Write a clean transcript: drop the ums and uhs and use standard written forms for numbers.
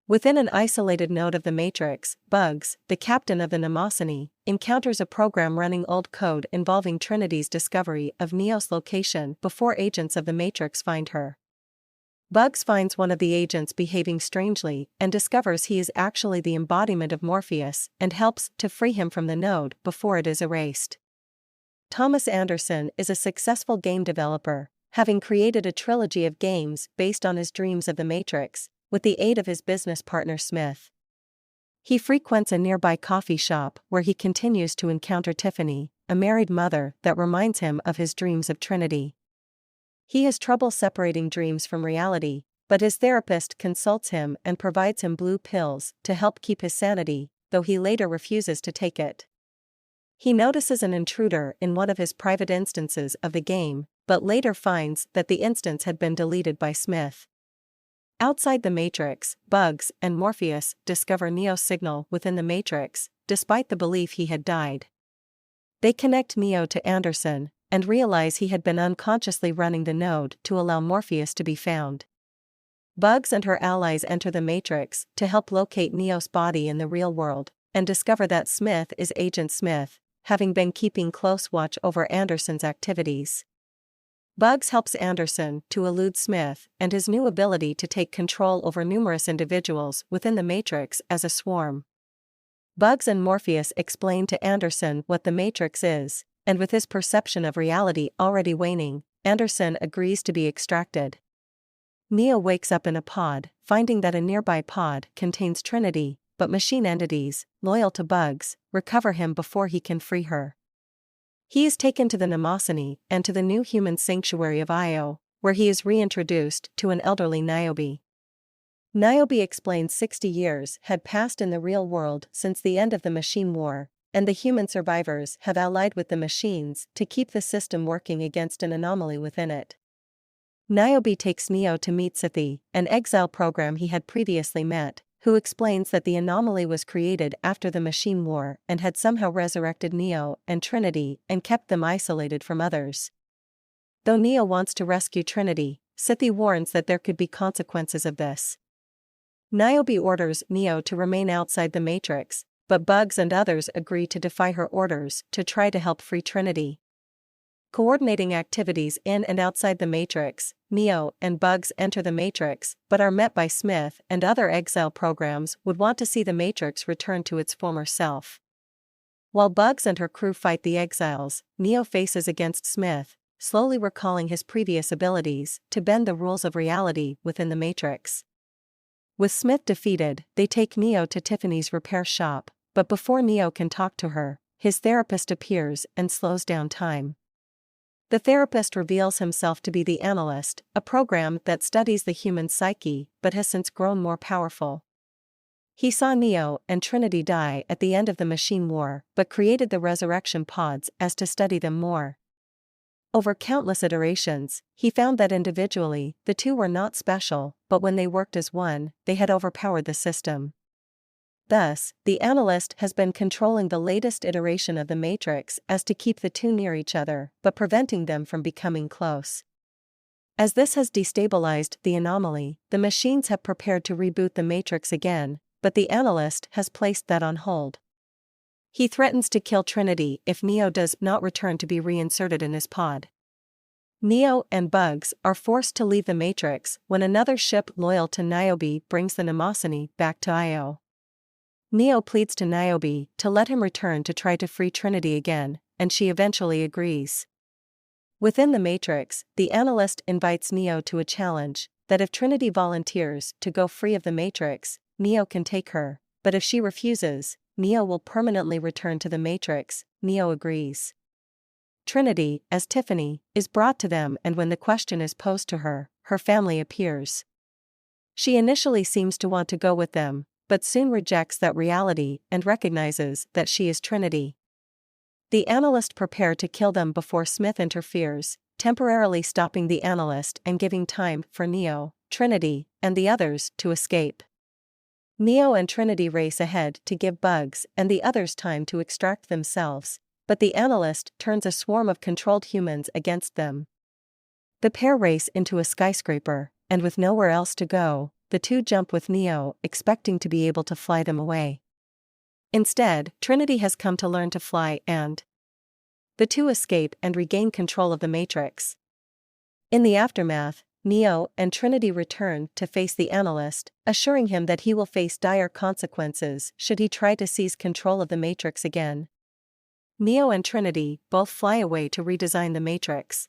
Within an isolated node of the Matrix, Bugs, the captain of the Mnemosyne, encounters a program running old code involving Trinity's discovery of Neo's location before agents of the Matrix find her. Bugs finds one of the agents behaving strangely and discovers he is actually the embodiment of Morpheus and helps to free him from the node before it is erased. Thomas Anderson is a successful game developer, having created a trilogy of games based on his dreams of the Matrix, with the aid of his business partner Smith. He frequents a nearby coffee shop where he continues to encounter Tiffany, a married mother that reminds him of his dreams of Trinity. He has trouble separating dreams from reality, but his therapist consults him and provides him blue pills to help keep his sanity, though he later refuses to take it. He notices an intruder in one of his private instances of the game, but later finds that the instance had been deleted by Smith. Outside the Matrix, Bugs and Morpheus discover Neo's signal within the Matrix, despite the belief he had died. They connect Neo to Anderson, and realize he had been unconsciously running the node to allow Morpheus to be found. Bugs and her allies enter the Matrix to help locate Neo's body in the real world, and discover that Smith is Agent Smith, having been keeping close watch over Anderson's activities. Bugs helps Anderson to elude Smith and his new ability to take control over numerous individuals within the Matrix as a swarm. Bugs and Morpheus explain to Anderson what the Matrix is, and with his perception of reality already waning, Anderson agrees to be extracted. Neo wakes up in a pod, finding that a nearby pod contains Trinity, but machine entities, loyal to Bugs, recover him before he can free her. He is taken to the Mnemosyne and to the new human sanctuary of Io, where he is reintroduced to an elderly Niobe. Niobe explains 60 years had passed in the real world since the end of the Machine War, and the human survivors have allied with the machines to keep the system working against an anomaly within it. Niobe takes Neo to meet Sithi, an exile program he had previously met, who explains that the anomaly was created after the Machine War and had somehow resurrected Neo and Trinity and kept them isolated from others. Though Neo wants to rescue Trinity, Sithi warns that there could be consequences of this. Niobe orders Neo to remain outside the Matrix, but Bugs and others agree to defy her orders to try to help free Trinity. Coordinating activities in and outside the Matrix, Neo and Bugs enter the Matrix but are met by Smith and other exile programs would want to see the Matrix return to its former self. While Bugs and her crew fight the exiles, Neo faces against Smith, slowly recalling his previous abilities to bend the rules of reality within the Matrix. With Smith defeated, they take Neo to Tiffany's repair shop, but before Neo can talk to her, his therapist appears and slows down time. The therapist reveals himself to be the Analyst, a program that studies the human psyche but has since grown more powerful. He saw Neo and Trinity die at the end of the Machine War but created the resurrection pods as to study them more. Over countless iterations, he found that individually, the two were not special, but when they worked as one, they had overpowered the system. Thus, the Analyst has been controlling the latest iteration of the Matrix as to keep the two near each other, but preventing them from becoming close. As this has destabilized the anomaly, the machines have prepared to reboot the Matrix again, but the Analyst has placed that on hold. He threatens to kill Trinity if Neo does not return to be reinserted in his pod. Neo and Bugs are forced to leave the Matrix when another ship loyal to Niobe brings the Mnemosyne back to Io. Neo pleads to Niobe to let him return to try to free Trinity again, and she eventually agrees. Within the Matrix, the Analyst invites Neo to a challenge, that if Trinity volunteers to go free of the Matrix, Neo can take her, but if she refuses, Neo will permanently return to the Matrix. Neo agrees. Trinity, as Tiffany, is brought to them, and when the question is posed to her, her family appears. She initially seems to want to go with them, but soon rejects that reality and recognizes that she is Trinity. The Analyst prepares to kill them before Smith interferes, temporarily stopping the Analyst and giving time for Neo, Trinity, and the others to escape. Neo and Trinity race ahead to give Bugs and the others time to extract themselves, but the Analyst turns a swarm of controlled humans against them. The pair race into a skyscraper, and with nowhere else to go, the two jump with Neo, expecting to be able to fly them away. Instead, Trinity has come to learn to fly and the two escape and regain control of the Matrix. In the aftermath, Neo and Trinity return to face the Analyst, assuring him that he will face dire consequences should he try to seize control of the Matrix again. Neo and Trinity both fly away to redesign the Matrix.